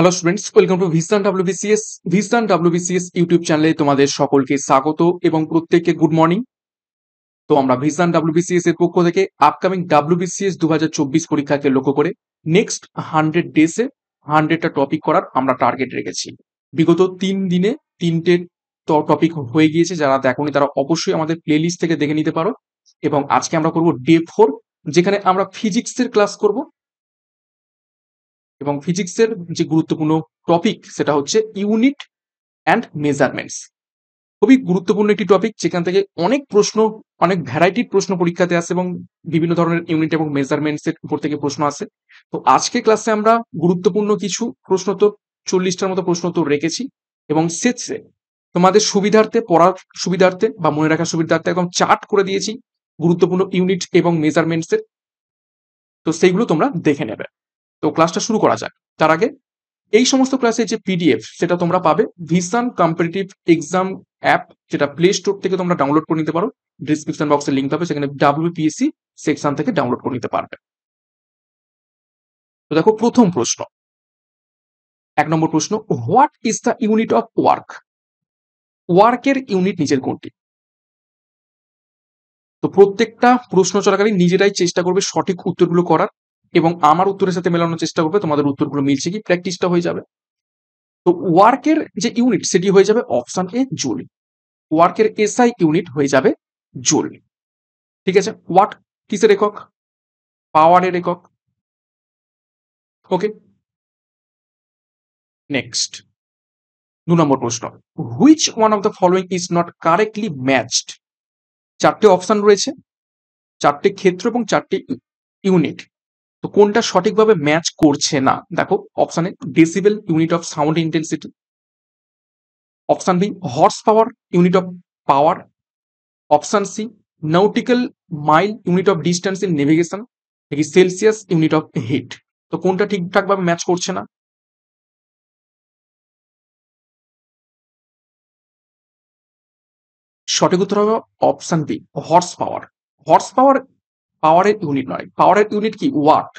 Hello students, welcome to Vision WBCS YouTube চ্যানেলে তোমাদের সকলকে স্বাগত এবং প্রত্যেককে গুড মর্নিং। তো আমরা ভিসান ডাব্লিউবিসিএস এর পক্ষ থেকে আপকামিং ডাব্লিউবিসিএস 2024 পরীক্ষাকে লক্ষ্য করে নেক্সট 100 ডেজে 100টা টপিক করার আমরা টার্গেট রেখেছি। বিগত 3 দিনে 3টে টপিক হয়ে গিয়েছে। যারা দেখোনি তারা অবশ্যই আমাদের প্লেলিস্ট থেকে দেখে নিতে পারো। এবং আজকে আমরা করব ডে 4, যেখানে আমরা ফিজিক্সের ক্লাস করব। এবং ফিজিক্সের যে গুরুত্বপূর্ণ টপিক সেটা হচ্ছে ইউনিট অ্যান্ড মেজারমেন্টস। খুবই গুরুত্বপূর্ণ একটি টপিক, যেখান থেকে অনেক প্রশ্ন, অনেক ভ্যারাইটির প্রশ্ন পরীক্ষাতে আসে এবং বিভিন্ন ধরনের ইউনিট এবং মেজারমেন্টস এর উপর থেকে প্রশ্ন আসে। তো আজকে ক্লাসে আমরা গুরুত্বপূর্ণ কিছু প্রশ্ন তো 40টার মতো প্রশ্ন তো রেখেছি, এবং শেষে তোমাদের সুবিধার্থে, পড়ার সুবিধার্থে বা মনে রাখার সুবিধার্থে একদম চার্ট করে দিয়েছি গুরুত্বপূর্ণ ইউনিট এবং মেজারমেন্টস এর। তো সেইগুলো তোমরা দেখে নেবে। তো ক্লাসটা শুরু করা যাক। তার আগে এই সমস্ত ক্লাসের যে পিডিএফ সেটা তোমরা পাবে ভিসান কম্পিটিটিভ এক্সাম অ্যাপ, যেটা প্লে স্টোর থেকে তোমরা ডাউনলোড করে নিতে পারো। ডিসক্রিপশন বক্সে লিঙ্ক পাবে, সেখানে ডাব্লিউপিএসসি সেকশন থেকে ডাউনলোড করে নিতে পারবে। তো দেখো প্রথম প্রশ্ন, 1 নম্বর প্রশ্ন, what is the unit of work? ওয়ার্কের ইউনিট নিচের কোনটি? তো প্রত্যেকটা প্রশ্ন চলাকালীন নিজেরাই চেষ্টা করবে সঠিক উত্তরগুলো করার, এবং আমার উত্তরের সাথে মেলানোর চেষ্টা করবে তোমাদের উত্তরগুলো মিলছে কি, প্র্যাকটিসটা হয়ে যাবে। তো ওয়ার্কের যে ইউনিট সেটি হয়ে যাবে অপশন এ জুল। ওয়ার্কের এসআই ইউনিট হয়ে যাবে জুল। ঠিক আছে, ওয়াট কিসের একক? পাওয়ারের একক। ওকে, নেক্সট 2 নম্বর প্রশ্ন, which one of the following is not correctly matched? 4টে অপশন রয়েছে, 4টে ক্ষেত্র এবং 4টে ইউনিট। তো কোনটা সঠিকভাবে ম্যাচ করছে না? দেখো অপশনে decibel unit of sound intensity, option B horse power unit of power, option C nautical mile unit of distance in navigation, নাকি সেলসিয়াস ইউনিট অফ হিট। তো কোনটা ঠিকঠাকভাবে ম্যাচ করছে না? সঠিক উত্তর হবে option B horse power. Horse power পাওয়ারের ইউনিট নয়, পাওয়ারের ইউনিট কি? ওয়াট।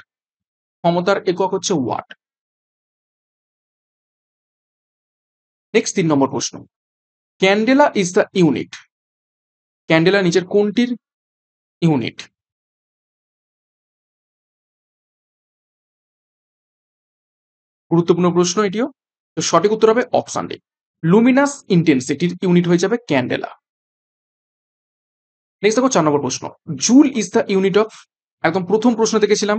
ক্ষমতার একক হচ্ছে ওয়াট। নেক্সট 3 নম্বর প্রশ্ন, candela is the unit. Candela নিচের কোনটির ইউনিট? গুরুত্বপূর্ণ প্রশ্ন এটিও। তো সঠিক উত্তর হবে অপশন ডি লুমিনাস ইন্টেন্সিটির ইউনিট হয়ে যাবে ক্যান্ডেলা। নেক্সট দেখো 4 নম্বর প্রশ্ন, joule is the unit of. একদম প্রথম প্রশ্ন দেখেছিলাম,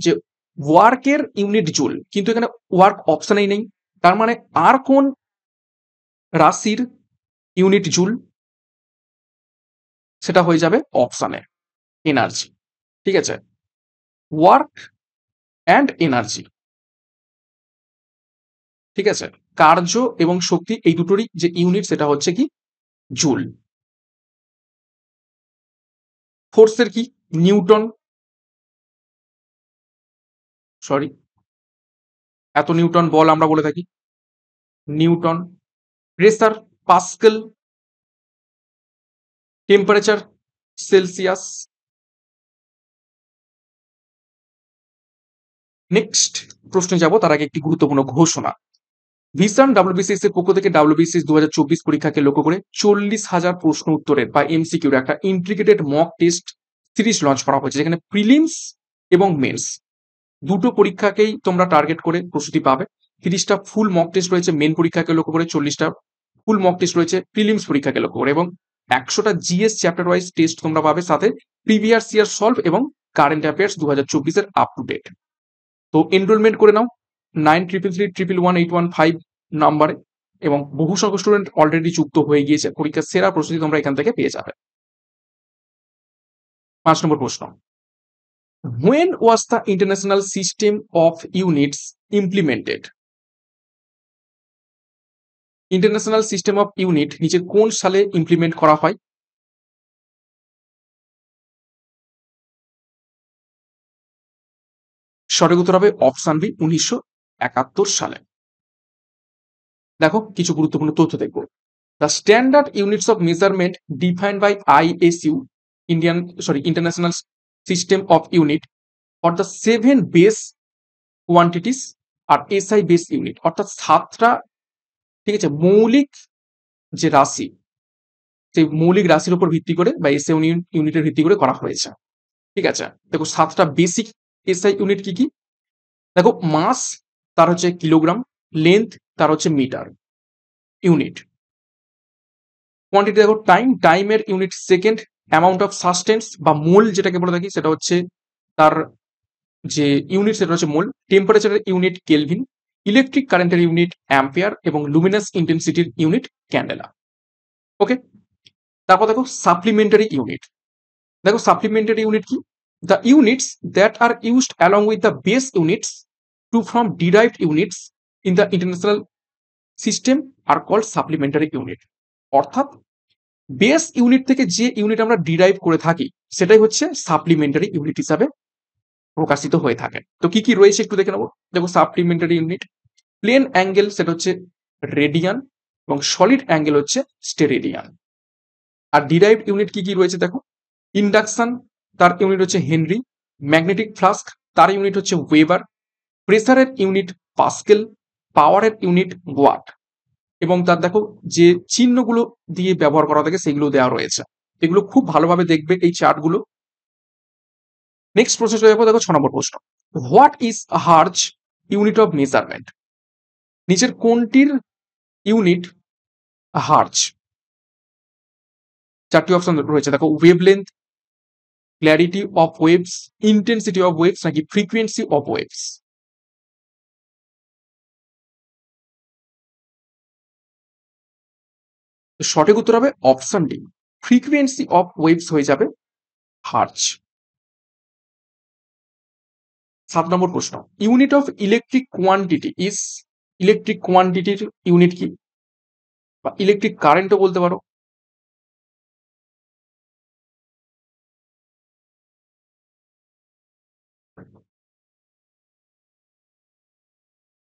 যে ওয়ার্কের ইউনিট জুল, কিন্তু এখানে ওয়ার্ক অপশনেই নেই। তার মানে আর কোন রাশির ইউনিট জুল? সেটা হয়ে যাবে অপশনে এনার্জি। ঠিক আছে, ওয়ার্ক অ্যান্ড এনার্জি। ঠিক আছে, কার্য এবং শক্তি এই দুটোরই যে ইউনিট সেটা হচ্ছে কি? জুল। ফোর্সের কি? নিউটন। সরি, এত নিউটন বল আমরা বলে থাকি, Newton. Pressure pascal, temperature Celsius. Next প্রশ্নে যাব, তার আগে একটি গুরুত্বপূর্ণ ঘোষণা। ভিসান ডাব্লিউবিসিএস এর পক্ষ থেকে ডাব্লিউবিসিএস 2024 পরীক্ষাকে লক্ষ্য করে 40,000 প্রশ্ন উত্তরের বা এমসিকিউর একটা integrated mock test series launch করা হয়েছে, যেখানে প্রিলিমস এবং মেন্স দুটো পরীক্ষাকেই তোমরা টার্গেট করে প্রস্তুতি পাবে। 30টা ফুল মক টেস্ট রয়েছে মেন পরীক্ষাকে লক্ষ্য করে, 40টা ফুল মক টেস্ট রয়েছে প্রিলিমস পরীক্ষাকে লক্ষ্য করে, এবং 100টা জিএস চ্যাপ্টার ওয়াইজ টেস্ট তোমরা পাবে, সাথে প্রিভিয়াস ইয়ার সলভ এবং কারেন্ট অ্যাফেয়ার্স 2024 এর আপ টু ডেট। তো এনরোলমেন্ট করে নাও 9333111815 নাম্বারে, এবং বহু সংখ্যক স্টুডেন্ট অলরেডি যুক্ত হয়ে গিয়েছে। পরীক্ষার সেরা প্রস্তুতি তোমরা এখান থেকে পেয়ে যাবে। 5 নম্বর প্রশ্ন, when was the international system of units implemented? International System of unit নিচে কোন সালে ইমপ্লিমেন্ট করা হয়? সঠিক উত্তর হবে অপশন বি 1971 সালে। দেখো কিছু গুরুত্বপূর্ণ তথ্য দেখব। The standard units of measurement defined by ISU, Indian International System of unit or the 7 base quantities আর SI বেস ইউনিট, অর্থাৎ 7টা, ঠিক আছে, মৌলিক যে রাশি, সেই মৌলিক রাশির উপর ভিত্তি করে বা এসআই ইউনিটের ভিত্তি করে করা হয়েছে। ঠিক আছে, দেখো 7টা বেসিক এসআই ইউনিট কি কি? দেখো মাস তার হচ্ছে কিলোগ্রাম, লেন্থ তার হচ্ছে মিটার ইউনিট, কোয়ান্টিটি দেখো টাইমের unit second, amount of sustains বা মোল যেটাকে বলে থাকি সেটা হচ্ছে তার যে ইউনিট সেটা হচ্ছে মোল, টেম্পারেচারের ইউনিট কেলভিন, ইলেকট্রিক কারেন্টের ইউনিট অ্যাম্পিয়ার এবং লুমিনাস ইন্টেন্সিটির ইউনিট ক্যান্ডেলা। ওকে, তারপর দেখো সাপ্লিমেন্টারি ইউনিট। দেখো সাপ্লিমেন্টারি ইউনিট কি? The units that are used along with the base units to form derived units in the International System are called supplementary unit. অর্থাৎ base unit থেকে যে unit আমরা derive করে থাকি সেটাই হচ্ছে সাপ্লিমেন্টারি ইউনিট হিসাবে প্রকাশিত হয়ে থাকে। তো কি কি রয়েছে একটু দেখে নেবো। দেখো সাপ্লিমেন্টারি ইউনিট, প্লেন অ্যাঙ্গেল সেটা হচ্ছে রেডিয়ান এবং সলিড অ্যাঙ্গেল হচ্ছে স্টেরেডিয়ান। আর ডিরাইভড ইউনিট কি কি রয়েছে দেখো, ইন্ডাকশন তার ইউনিট হচ্ছে হেনরি, ম্যাগনেটিক ফ্লাস্ক তার ইউনিট হচ্ছে ওয়েবার, প্রেসারের ইউনিট পাস্কেল, পাওয়ারের ইউনিট ওয়াট, এবং তার দেখো যে চিহ্নগুলো দিয়ে ব্যবহার করা থাকে সেগুলো দেওয়া রয়েছে। এগুলো খুব ভালোভাবে দেখবে এই চার্টগুলো। নেক্সট প্রসেস হয়ে যাবো, দেখো 6 নম্বর প্রশ্ন, what is hertz unit of measurement? নিচের কোনটির ইউনিট হার্জ? 4টি অপশন রয়েছে দেখো, wavelength, clarity of waves, intensity of waves নাকি ফ্রিকোয়েন্সি অফ ওয়েভস? সঠিক উত্তর হবে option D, frequency of waves হয়ে যাবে হার্জ। 7 নম্বর প্রশ্ন, unit of electric quantity is, electric কোয়ান্টিটির ইউনিট কি? বা ইলেকট্রিক কারেন্টও বলতে পারো।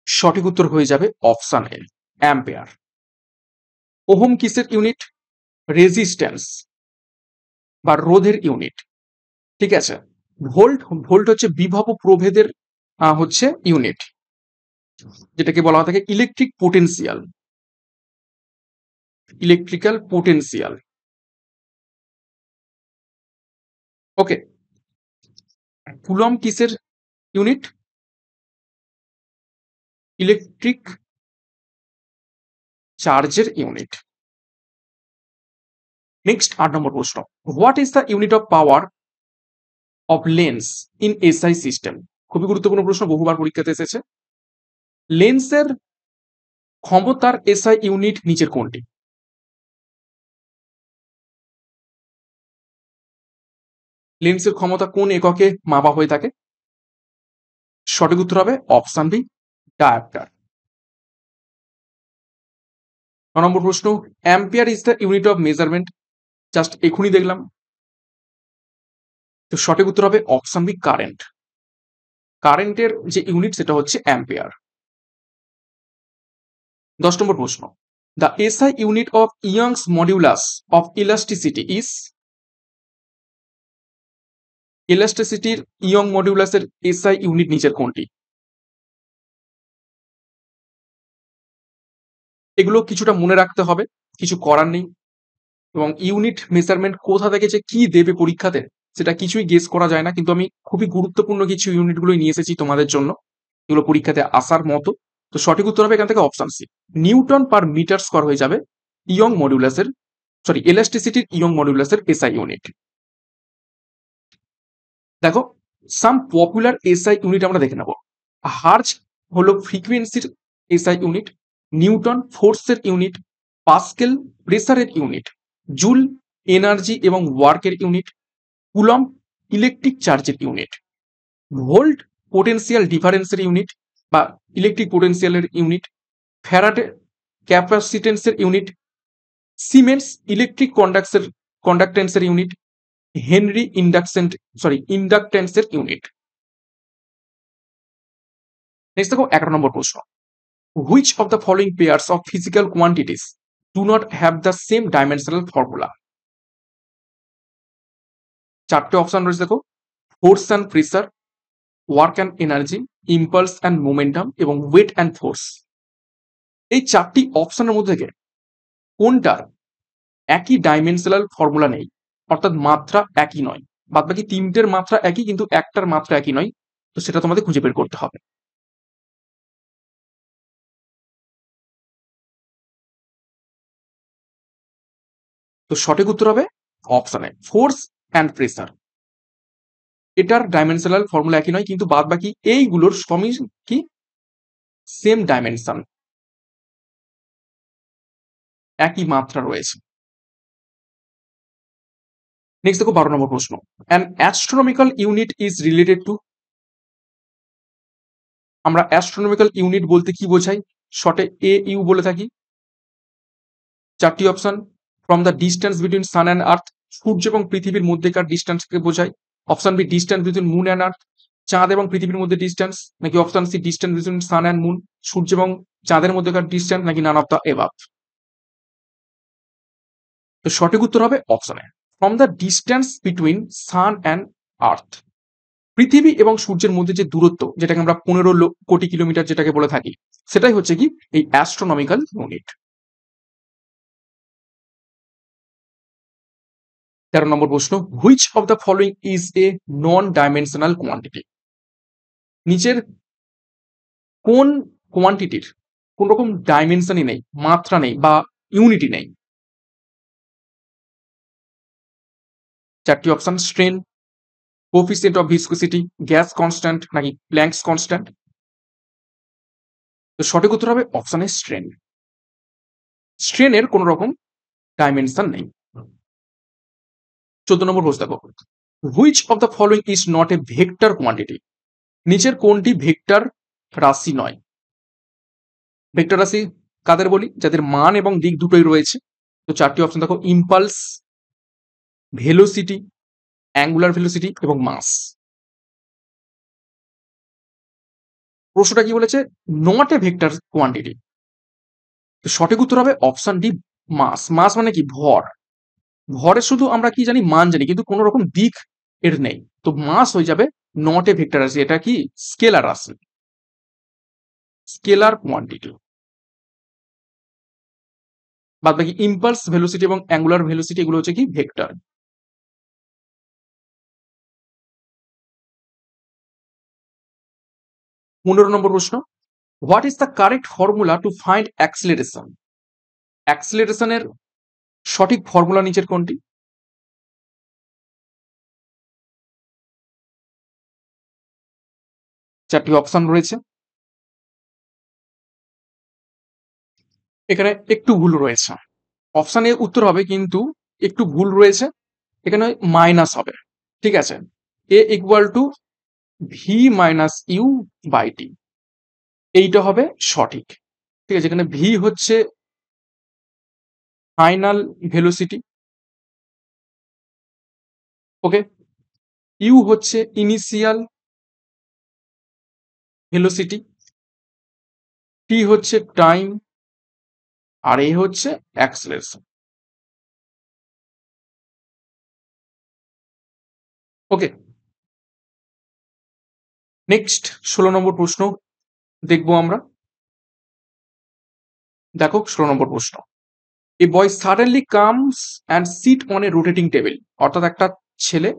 সঠিক উত্তর হয়ে যাবে অপশন এ, অ্যাম্পিয়ার। ওহম কিসের ইউনিট? রেজিস্ট্যান্স বা রোধের ইউনিট। ঠিক আছে, ভোল্ট, ভোল্ট হচ্ছে বিভব প্রভেদের হচ্ছে ইউনিট, যেটাকে বলা হয় থাকে ইলেকট্রিক পোটেনশিয়াল, ইলেকট্রিক্যাল পোটেনশিয়াল। ওকে, কুলম কিসের ইউনিট? ইলেকট্রিক চার্জের ইউনিট। নেক্সট 8 নম্বর প্রশ্ন, what is the unit of power of lens in SI system? খুবই গুরুত্বপূর্ণ প্রশ্ন, বহুবার পরীক্ষাতে এসেছে। লেন্সের ক্ষমতার এসআই ইউনিট নিচের কোনটি? লেন্সের ক্ষমতা কোন এককে মাপা হয়ে থাকে? সঠিক উত্তর হবে অপশন বি, ডায়োপ্টার। 9 নম্বর প্রশ্ন, ampere is the unit of measurement, just এখনই দেখলাম। তো সঠিক উত্তর হবে অপশন বি, কারেন্ট। কারেন্টের যে ইউনিট সেটা হচ্ছে অ্যাম্পিয়ার। 10 নম্বর প্রশ্ন, the SI unit of Young's modulus of elasticity is, ইলাস্টিসিটির ইয়ং মডিউলাসের এসআই ইউনিট নিচের কোনটি? এগুলো কিছুটা মনে রাখতে হবে, কিছু করার নেই। এবং ইউনিট মেজারমেন্ট কোথা থেকে যে কি দেবে পরীক্ষাতে সেটা কিছুই গেস করা যায় না, কিন্তু আমি খুবই গুরুত্বপূর্ণ কিছু ইউনিটগুলোই নিয়ে এসেছি তোমাদের জন্য, এগুলো পরীক্ষাতে আসার মতো। তো সঠিক উত্তর হবে এখান থেকে option C, newton per metre square হয়ে যাবে ইয়ং মডিউলাসের, সরি ইলাস্টিসিটির ইয়ং মডিউলাসের এসআই ইউনিট। দেখো সাম পপুলার এসআই ইউনিট আমরা দেখে নেব। হার্জ হলো ফ্রিকোয়েন্সির এসআই ইউনিট, নিউটন ফোর্সের ইউনিট, পাস্কেল প্রেসারের ইউনিট, জুল এনার্জি এবং ওয়ার্কের ইউনিট, কুলম্ব ইলেকট্রিক চার্জের ইউনিট, ভোল্ট পোটেনশিয়াল ডিফারেন্সের ইউনিট বা ইলেকট্রিক পোটেনশিয়ালের ইউনিট, ফ্যারাডে ক্যাপাসিটেন্সের ইউনিট, সিমেন্স ইলেকট্রিক কন্ডাক্টেন্সের ইউনিট, হেনরি ইন্ডাকটেন্সের ইউনিট। নেক্সট দেখো 11 নম্বর প্রশ্ন, which of the following pairs of physical quantities do not have the same dimensional formula? 4টে অপশন রয়েছে দেখো, force and pressure, work and energy, impulse and momentum এবং wait and force. এই 4টি অপশনের মধ্যে থেকে কোনটার একই ডাইমেনশনাল ফর্মুলা নেই, অর্থাৎ মাত্রা একই নয়? বাদবাকি 3টের মাত্রা একই, কিন্তু একটার মাত্রা একই নয়। তো সেটা তোমাদের খুঁজে বের করতে হবে। তো সঠিক উত্তর হবে অপশনে ফোর্স অ্যান্ড প্রেসার। এটার ডাইমেনশনাল ফর্মুলা একই নয়, কিন্তু বাদবাকি এইগুলোর সবই কি সেম ডাইমেনশন, একই মাত্রা রয়েছে। নেক্সট দেখো 12 নম্বর প্রশ্ন। An astronomical unit is related to. আমরা অ্যাস্ট্রোনমিক্যাল ইউনিট বলতে কি বোঝাই? শর্টে AU বলে থাকি। 4টি option. From the distance between sun and earth, সূর্য এবং পৃথিবীর মধ্যেকার ডিস্টেন্সকে বোঝায়। Option B distance between moon and earth, চাঁদ এবং পৃথিবীর মধ্যে ডিস্টেন্স। নাকি option C distance between sun and moon, সূর্য এবং চাঁদের মধ্যেকার ডিস্টেন্স। নাকি নান অফ দ্য এবাভ? তো সঠিক উত্তর হবে অপশনে from the distance between sun and earth. পৃথিবী এবং সূর্যের মধ্যে যে দূরত্ব, যেটাকে আমরা 15 কোটি কিলোমিটার যেটাকে বলে থাকি, সেটাই হচ্ছে কি এই অ্যাস্ট্রোনমিক্যাল ইউনিট। 13 নম্বর প্রশ্ন। Which of the following is a non dimensional quantity? নিচের কোন কোয়ান্টিটির কোন রকম ডাইমেনশনই নেই, মাত্রা নেই বা ইউনিটি নেই? 4টি option. Strain, coefficient of viscosity, gas constant, নাকি প্ল্যাঙ্কস কনস্ট্যান্ট? তো সঠিক উত্তর হবে অপশনে স্ট্রেন। স্ট্রেনের কোন রকম ডাইমেনশন নেই। 14 নম্বর প্রশ্ন দেখো। Which of the following is not a vector quantity? নিচের কোনটি ভেক্টর রাশি নয়? ভেক্টর রাশি কাদের বলি? যাদের মান এবং দিক দুটোই রয়েছে। তো 4টি অপশন দেখো। ইম্পালস, ভেলোসিটি, অ্যাঙ্গুলার ভেলোসিটি এবং মাস। প্রশ্নটা কি বলেছে? Not a vector quantity. তো সঠিক উত্তর হবে অপশন ডি মাস। মাস মানে কি? ভর। ভরে শুধু আমরা কি জানি? মান জানি, কিন্তু কোনো রকম দিক এর নেই। তো মাস হয়ে যাবে নট এ ভেক্টর রাশি। এটা কি স্কেলার রাশি, স্কেলার কোয়ান্টিটি। বাদ বাকি ইম্পালস ভেলোসিটি এবং অ্যাঙ্গুলার ভেলোসিটি এগুলো হচ্ছে কি ভেক্টর। 15 নম্বর প্রশ্ন। What is the correct formula to find acceleration? অ্যাক্সিলারেশনের সঠিক ফর্মুলা নিচের কোনটি? 4টি অপশন রয়েছে। এখানে একটু ভুল রয়েছে। অপশন এ উত্তর হবে, কিন্তু একটু ভুল রয়েছে। এখানে মাইনাস হবে। ঠিক আছে, A equal to V minus U by T, এইটা হবে সঠিক। ঠিক আছে, এখানে ভি হচ্ছে ফাইনাল ভেলোসিটি, ওকে, ইউ হচ্ছে ইনিশিয়াল ভেলোসিটি, টি হচ্ছে টাইম, আর এ হচ্ছে অ্যাক্সেলারেশন। ওকে, নেক্সট 16 নম্বর প্রশ্ন দেখবো আমরা। দেখো 16 নম্বর প্রশ্ন। A boy suddenly comes and sit on a rotating table. অর্থাৎ একটা ছেলে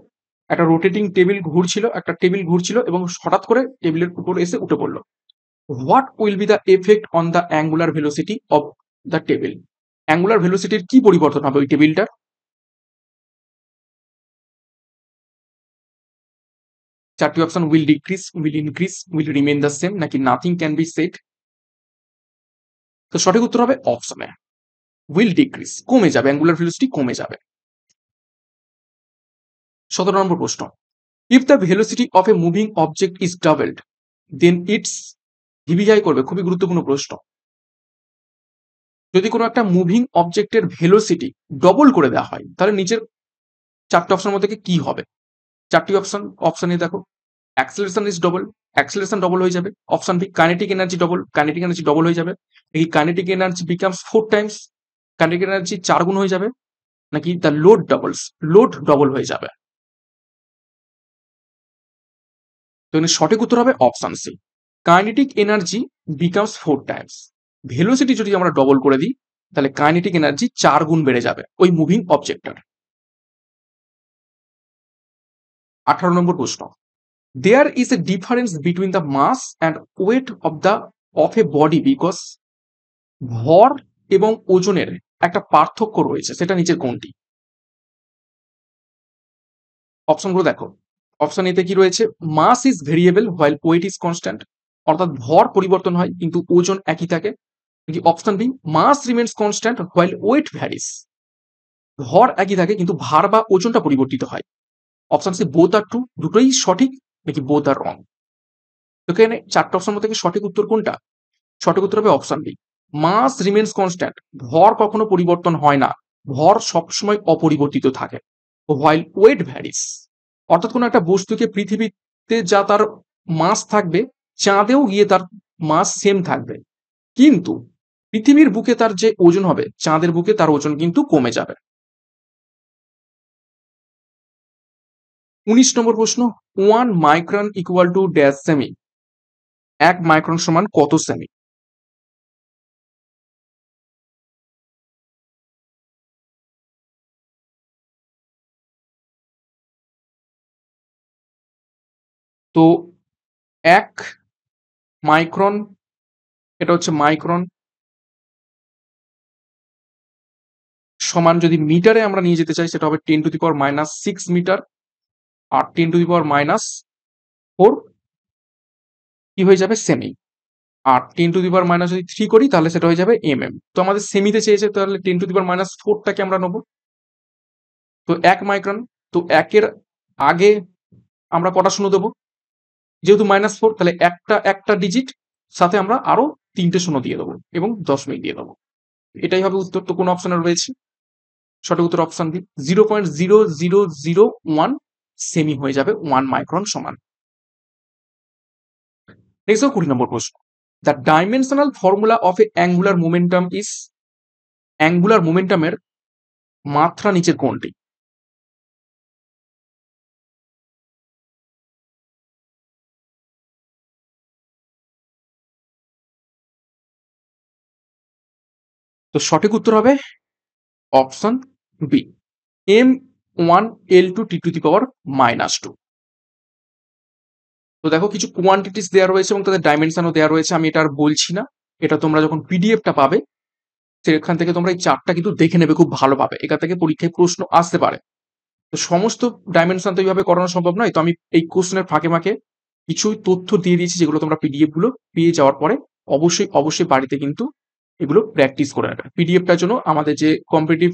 একটা রোটেটিং টেবিল ঘুরছিল, একটা টেবিল ঘুরছিল এবং হঠাৎ করে টেবিলের উপর এসে উঠে পড়লো। What will be the effect on the angular velocity of the table? Angular ভেলোসিটির কি পরিবর্তন হবে ওই টেবিলটার? 4টি option. Will decrease, will increase, will remain the same, নাকি নাথিং ক্যান বি সেড? তো সঠিক উত্তর হবে অপশনে উইল ডিক্রিজ, কমে যাবে, অ্যাঙ্গুলার ভেলোসিটি কমে যাবে। 17 নম্বর প্রশ্ন। If the velocity of a moving object is doubled then it's, VVI করবে, খুবই গুরুত্বপূর্ণ প্রশ্ন। যদি কোনো একটা মুভিং অবজেক্টের ভেলোসিটি ডবল করে দেওয়া হয়, তাহলে নিচের 4টি অপশনের মধ্যে কি হবে? 4টি অপশন। অপশন এ দেখো, acceleration is double, acceleration double হয়ে যাবে। Option B kinetic energy double, kinetic energy double হয়ে যাবে। এই kinetic energy becomes 4 times, kinetic energy 4 গুণ হয়ে যাবে। নাকি the load doubles, load double হয়ে যাবে। তো এখানে সঠিক উত্তর হবে option C, kinetic energy becomes 4 times. Velocity যদি আমরা ডবল করে দিই তাহলে কাইনেটিক এনার্জি 4 গুণ বেড়ে যাবে ওই মুভিং অবজেক্টটার। 18 নম্বর প্রশ্ন, there is a difference between the mass and weight of a body because, ভর এবং ওজনের একটা পার্থক্য রয়েছে, সেটা নিচের কোনটি? অপশনগুলো দেখো। অপশন এতে কি রয়েছে, mass is variable while weight is constant, অর্থাৎ ভর পরিবর্তন হয় কিন্তু ওজন একই থাকে। Option B, mass remains constant while weight varies, ভর একই থাকে কিন্তু ভার বা ওজনটা পরিবর্তিত হয়। Option C, both are true, দুটোই সঠিক, নাকি বোথ আর রং? তো এখানে চারটে অপশন মধ্যে সঠিক উত্তর কোনটা? সঠিক উত্তর হবে option B, mass remains constant, ভর কখনো পরিবর্তন হয় না, ভর সবসময় অপরিবর্তিত থাকে। হোয়াইল ওয়েট ভ্যারিস, অর্থাৎ কোনো একটা বস্তুকে পৃথিবীতে যা তার মাস থাকবে চাঁদেও গিয়ে তার মাস সেম থাকবে, কিন্তু পৃথিবীর বুকে তার যে ওজন হবে চাঁদের বুকে তার ওজন কিন্তু কমে যাবে। 19 নম্বর প্রশ্ন, 1 micron equal to dash semi, 1 micron সমান কত সেমি? তো 1 মাইক্রন, এটা হচ্ছে মাইক্রন, সমান যদি মিটারে আমরা নিয়ে যেতে চাই সেটা হবে 10⁻⁻6 মিটার, আর 10⁻⁻4 কি হয়ে যাবে, সেমি। আর 10⁻³ করি তাহলে সেটা হয়ে যাবে mm। তো আমাদের সেমিতে চেয়েছে, তাহলে 10⁻⁴টাকে আমরা নেবো। তো 1 মাইক্রন, তো 1-এর আগে আমরা কটা শূন্য দেবো, যেহেতু -4 তাহলে একটা ডিজিট সাথে আমরা আরো 3টে শূন্য দিয়ে দেবো এবং দশমিক দিয়ে দেবো। এটাই হবে উত্তর। তো কোন অপশনে রয়েছে? সঠিক উত্তর অপশন বি, 0.0001 সেমি হয়ে যাবে 1 মাইক্রন সমান। নেক্সট 20 নম্বর প্রশ্ন, the dimensional formula of a angular momentum is, angular মোমেন্টামের মাত্রা নিচের কোনটি? তো সঠিক উত্তর হবে অপশন বি, m1l2t⁻²। তো দেখো কিছু কোয়ান্টিটিস দেওয়া রয়েছে এবং তাদের ডাইমেনশনও দেওয়া রয়েছে, আমি এটা আর বলছি না। এটা তোমরা যখন পিডিএফটা পাবে সেখান থেকে তোমরা এই চার্টটা কিন্তু দেখে নেবে খুব ভালোভাবে, এখান থেকে পরীক্ষায় প্রশ্ন আসতে পারে। তো সমস্ত ডাইমেনশন তো এইভাবে করানো সম্ভব নয়, তো আমি এই কোশ্চেনের ফাঁকে ফাঁকে কিছু তথ্য দিয়ে দিয়েছি যেগুলো তোমরা পিডিএফ গুলো পেয়ে যাওয়ার পরে অবশ্যই অবশ্যই বাড়িতে কিন্তু এগুলো প্র্যাকটিস করে নেবে। পিডিএফটার জন্য আমাদের যে কম্পিটিটিভ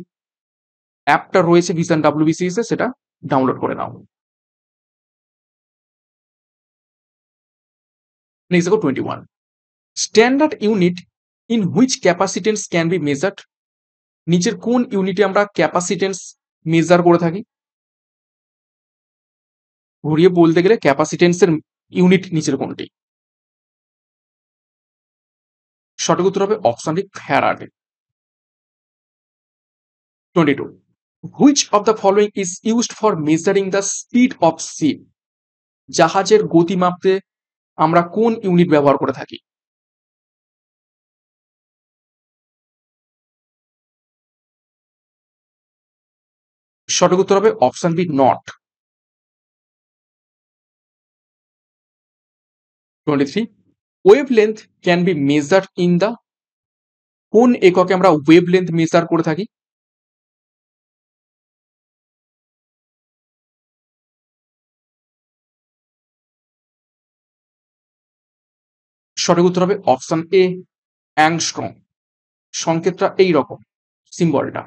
অ্যাপটা রয়েছে ভিশন ডাব্লিউবিসিএস এর, সেটা ডাউনলোড করে নাও। নেক্সট দেখো 21, standard unit in which capacitance can be measured, নিচের কোন ইউনিটে আমরা ক্যাপাসিটেন্স মেজার করে থাকি? ঘুরিয়ে বলতে গেলে ক্যাপাসিটেন্সের ইউনিট নিচের কোনটি? সঠিক উত্তর হবে option D, Faraday. 22, which of the following is used for measuring the speed of ship, জাহাজের গতি মাপতে আমরা কোন ইউনিট ব্যবহার করে থাকি? সঠিক উত্তর হবে option B, knot. 23, wavelength can be measured in the, কোন এককে আমরা ওয়েভ লেন্থ মেজার করে থাকি? সঠিক উত্তর হবে অপশন এ, অ্যাংস্ট্রম। সংকেতটা এইরকম, সিম্বলটা।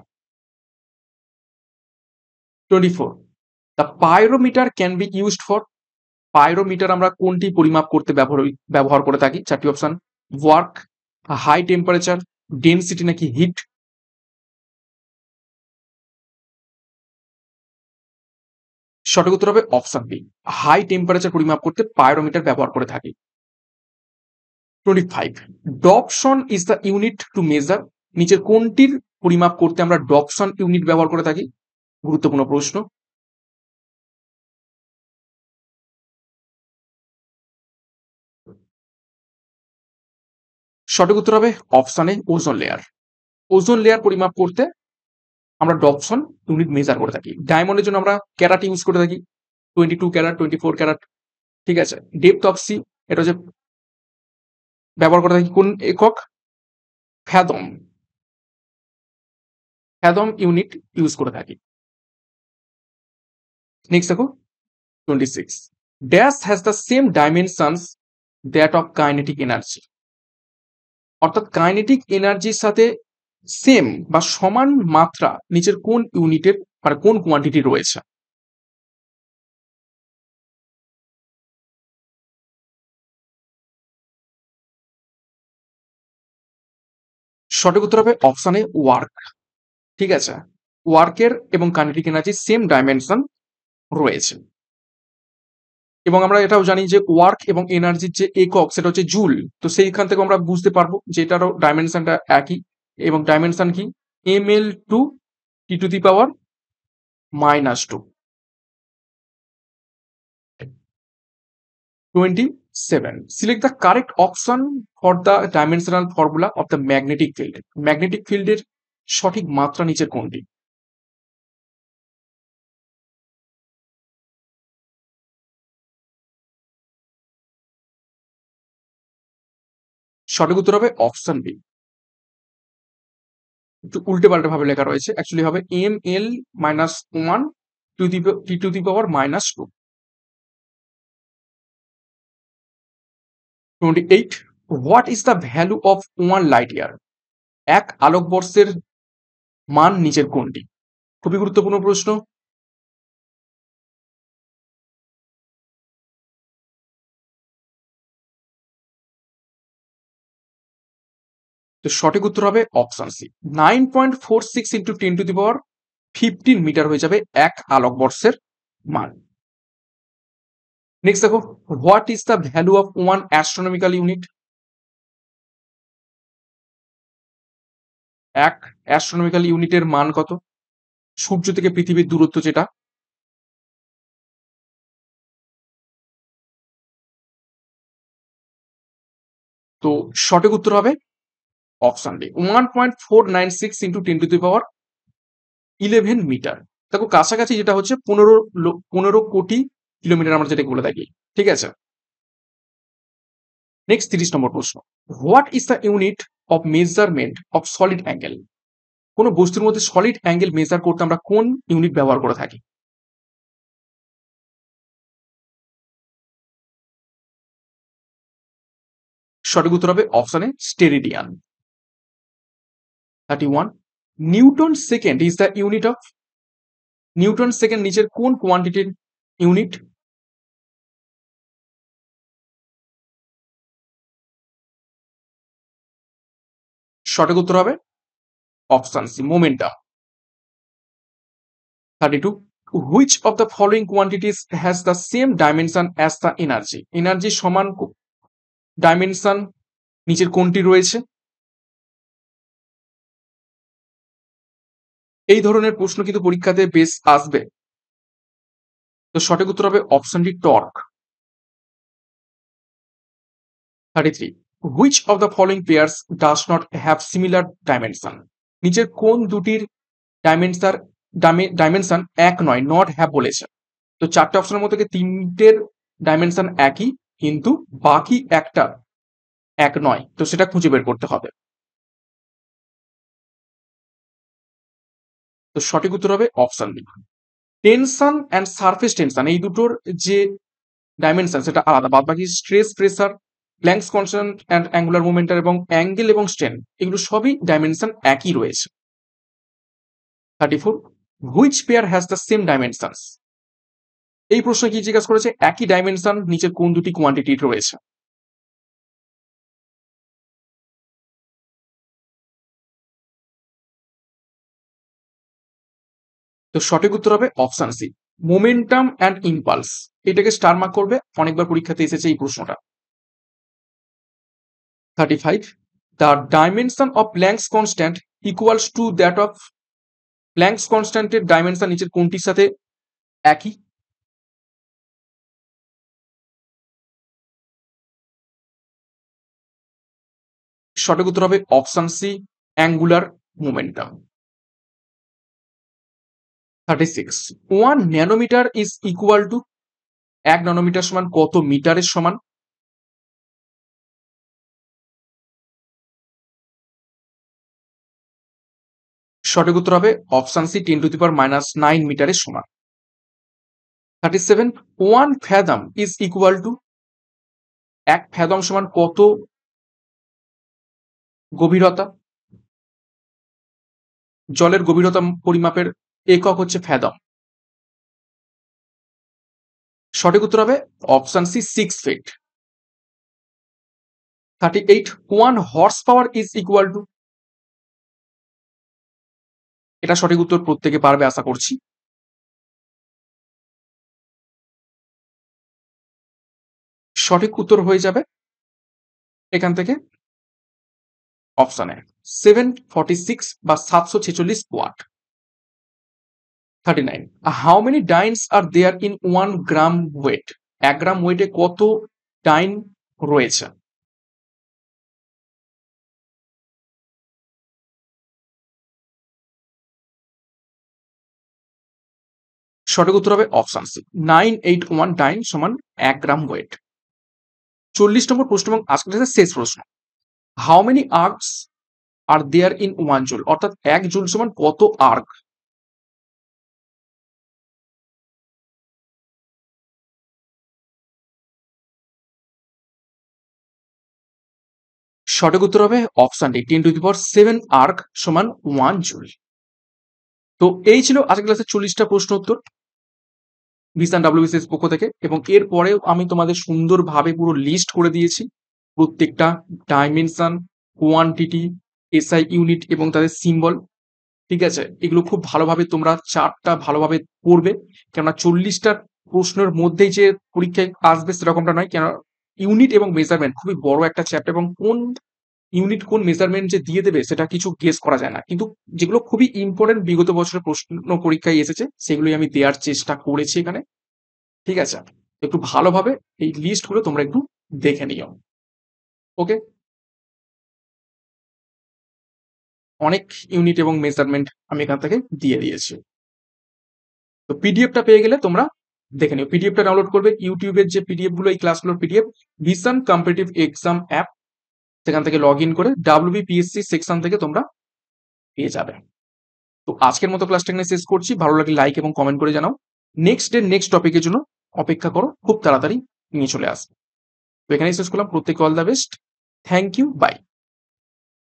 24, the pyrometer can be used for, pyrometer আমরা কোনটি পরিমাপ করতে ব্যবহার করে থাকি? চারটি option, work, high temperature, density নাকি হিট? সঠিক উত্তর হবে অপশন বি, হাই টেম্পারেচার পরিমাপ করতে পাইরোমিটার ব্যবহার করে থাকি। 25, Dobson is the unit to measure, নিচের কোনটির পরিমাপ করতে আমরা ডপসন ইউনিট ব্যবহার করে থাকি? গুরুত্বপূর্ণ প্রশ্ন। সঠিক উত্তর হবে অপশানে ওজোন লেয়ার। ওজোন লেয়ার পরিমাপ করতে আমরা ডপসন ইউনিট মেজার করে থাকি। ডায়মন্ডের জন্য আমরা ক্যারাট ইউজ করে থাকি, 22 ক্যারাট, 24 ক্যারাট। ঠিক আছে, ডেপথ অফ সি এটা হচ্ছে ব্যবহার করে থাকি কোন একক? ফ্যাদম। ফ্যাদম ইউনিট ইউজ করে থাকি। নেক্সট দেখো 26, dash has the same dimensions that of kinetic energy. অর্থাৎ কাইনেটিক এনার্জির সাথে সেম বা সমান মাত্রা নিচের কোন ইউনিটের মানে কোন কোয়ান্টিটি রয়েছে? সঠিক উত্তর হবে অপশানে ওয়ার্ক। ঠিক আছে, ওয়ার্কের এবং কাইনেটিক এনার্জি সেম ডাইমেনশন রয়েছে। এবং আমরা এটাও জানি যে ওয়ার্ক এবং এনার্জির যে একক সেটা হচ্ছে জুল। তো সেইখান থেকে আমরা বুঝতে পারবো যে এটারও ডাইমেনশনটা একই। এবং ডাইমেনশন কি? ml two T⁻²। 27, select the correct option for the dimensional formula of the magnetic field. Magnetic ফিল্ডের সঠিক মাত্রা নিচের কোনটি? সঠিক উত্তর হবে অপশন বি। একটু উল্টে পাল্টে ভাবে লেখা রয়েছে, অ্যাকচুয়ালি হবে ml-1 T⁻²। 28, what is the value of 1 light year. এক আলোকবর্ষের মান নিচের কোনটি? খুবই গুরুত্বপূর্ণ প্রশ্ন। তো সঠিক উত্তর হবে অপশন সি, 9.46 ইন্টু 10⁻15 মিটার হয়ে যাবে এক আলোকবর্ষের মান। নেক্সট দেখো, what is the value of 1 astronomical unit. এক অ্যাস্ট্রোনমিক্যাল ইউনিটের মান কত? সূর্য থেকে পৃথিবীর দূরত্ব যেটা। তো সঠিক উত্তর হবে অপশন ডি, 1.496 ইন্টু 10⁻11 দেখো কাছাকাছি যেটা হচ্ছে 15 কোটি কিলোমিটার আমরা যেটা বলে থাকি। ঠিক আছে, নেক্সট 30 নম্বর প্রশ্ন, what is the unit of measurement of solid angle. কোন বস্তুর মধ্যে সলিড অ্যাঙ্গেল মেজার করতে আমরা কোন ইউনিট ব্যবহার করে থাকি? সঠিক উত্তর হবে অপশনে steradian. 31, newton second is the unit of. Newton second নিচের কোন কোয়ান্টিটির ইউনিট? সঠিক উত্তর হবে option C, momentum. 32, which of the following quantities has the same dimension as the energy. Energy সমান ডাইমেনশন নিচের কোনটি রয়েছে? এই ধরনের প্রশ্ন কিন্তু পরীক্ষাতে বেশ আসবে। তো সঠিক উত্তর হবে option D, torque. 33, which of the following pairs does not have similar dimension. নিচের কোন দুটির ডাইমেনশন ডাইমেনশন এক নয়, নট হ্যাভ বলেছে। তো চারটে অপশনের মধ্যে থেকে তিনটের ডাইমেনশন একই, কিন্তু বাকি একটা এক নয়, তো সেটা খুঁজে বের করতে হবে। তো সঠিক উত্তর হবে option B, tension and surface tension এই দুটোর যে ডাইমেনশন সেটা আলাদা, বাদ বাকি stress, pressure, Planck's constant and angular momentum এবং অ্যাঙ্গেল এবং স্ট্রেন এগুলো সবই ডাইমেনশন একই রয়েছে। 34, which pair has the same dimensions. এই প্রশ্নে কি জিজ্ঞাসা করেছে? একই ডাইমেনশন নিচের কোন দুটি কোয়ান্টিটি রয়েছে? তো সঠিক উত্তর হবে option C, momentum and impulse. এটাকে স্টার মার্ক করবে, অনেকবার পরীক্ষাতে এসেছে এই প্রশ্নটা। 35, the dimension of Planck's constant equals to that of. Planck's কনস্ট্যান্টের ডাইমেনশন নিচের কোনটির সাথে একই? সঠিক উত্তর হবে option C, angular momentum. 36 1 nanometre is equal to, 1 nanometre সমান কত মিটারের সমান? সঠিক উত্তর হবে অপশন সি 10⁻⁹ মিটারের সমান। 37 1 fathom is equal to, 1 fathom সমান কত গভীরতা? জলের গভীরতা পরিমাপের একক হচ্ছে ফ্যাদম। সঠিক উত্তর হবে option C 6 feet. 38 1 horse power is equal to, এটা সঠিক উত্তর প্রত্যেকে পারবে আশা করছি। সঠিক উত্তর হয়ে যাবে এখান থেকে অপশনে 746 বা 746 watt. 39 how many dynes are there in 1 gram weight, 1 gram ওয়েটে কত ডাইন রয়েছে? সঠিক উত্তর হবে অপশন সি 981 ডাইন সমান 1 গ্রাম ওয়েট। 40 নম্বর প্রশ্ন এবং আজকের শেষ প্রশ্ন, how many ergs are there in 1 joule, অর্থাৎ 1 জুল সমান কত আর্ক? সঠিক উত্তর হবে অপশন ডি 10⁻⁷ আর্ক সমান 1 জুল। তো এই ছিল আজকের ক্লাসের 40টা প্রশ্ন উত্তর ভিসান ডাব্লিউবিসিএস পক্ষ থেকে, এবং এর পরেও আমি তোমাদের সুন্দরভাবে পুরো লিস্ট করে দিয়েছি প্রত্যেকটা ডাইমেনশন, কোয়ান্টিটি, এসআই ইউনিট এবং তাদের সিম্বল। ঠিক আছে, এগুলো খুব ভালোভাবে তোমরা চার্টটা ভালোভাবে পড়বে, কেননা 40টা প্রশ্নের মধ্যেই যে পরীক্ষায় আসবে সেরকমটা নয়, কেন ইউনিট এবং মেজারমেন্ট খুবই বড় একটা চ্যাপ্টার, এবং কোন ইউনিট কোন মেজারমেন্ট যে দিয়ে দেবে সেটা কিছু গেস করা যায় না, কিন্তু যেগুলো খুবই ইম্পর্টেন্ট বিগত বছরের প্রশ্ন পরীক্ষায় এসেছে সেগুলোই আমি দেওয়ার চেষ্টা করেছি এখানে। ঠিক আছে, একটু ভালোভাবে এই লিস্টগুলো তোমরা একটু দেখে নিও। ওকে, অনেক ইউনিট এবং মেজারমেন্ট আমি এখান থেকে দিয়ে দিয়েছি। তো পিডিএফটা পেয়ে গেলে তোমরা দেখে নিও, পিডিএফটা ডাউনলোড করবে ইউটিউবের যে পিডিএফ গুলো, এই ক্লাসগুলোর PDF Vision competitive exam app, সেখান থেকে লগ ইন করে ডাব্লিউবিপিএসসি সেকশন থেকে তোমরা পেয়ে যাবে। তো আজকের মতো ক্লাসটা এখানে শেষ করছি, ভালো লাগলে লাইক এবং কমেন্ট করে জানাও। নেক্সট ডে নেক্সট টপিকের জন্য অপেক্ষা করো, খুব তাড়াতাড়ি নিয়ে চলে আসবে। তো এখানেই শেষ করলাম, প্রত্যেকে all the best, thank you, by.